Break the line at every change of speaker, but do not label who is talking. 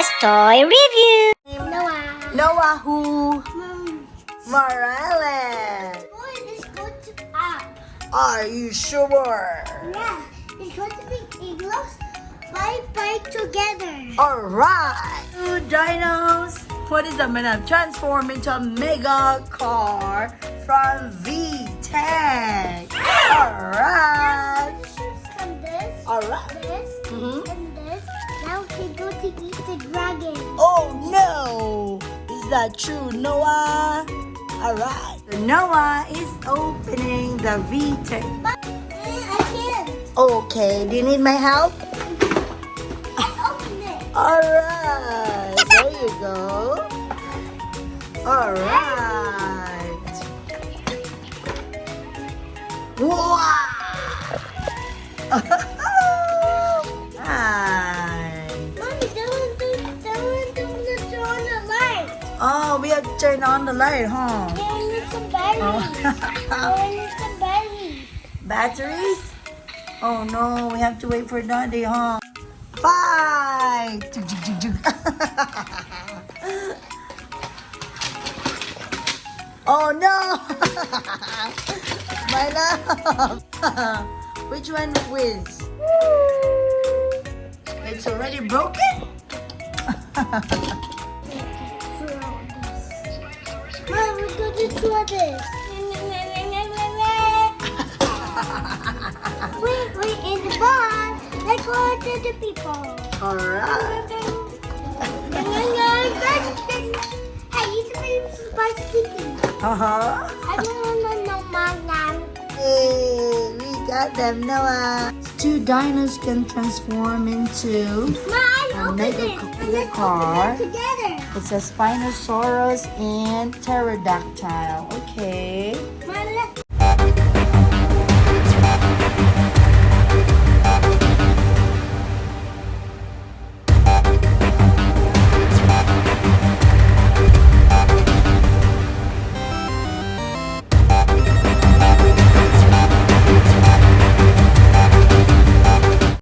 INoah's toy review.
Noah.
Noah who?
Mom.
Morales.
Boy, this goes to up.
Are you sure?
Yeah, it's going to be eagles. Bye together.
Alright. Two dinos. What is that gonna transform into a mega car from VTech? Alright.
From this,
Alright.
this,
Mhm.
and this. Now we go to eat the dragon.
Oh no! Is that true, Noah? Alright. Noah is opening the VTech.
But I can't.
Okay, do you need my help?
I open it.
Alright, there you go. Alright. Wow! Nice.
Mommy, don't turn on the light.
Oh, we have to turn on the light, huh?
Yeah, I need some batteries. I need some batteries.
Batteries? Oh no, we have to wait for Daddy, huh? Fight! Oh no! My love! Which one wins? It's already broken?
Mom, we're going to throw this. Wait, in the barn. Let's go to the people.
Alright.
Hey, you supposed to be sleeping.
Uh-huh.
I don't want no mom.
Hey, we got them, Noah. Two dinos can transform into
Mom, open
mega
it. Let's
car.
open it together.
It's a Spinosaurus and pterodactyl. Okay.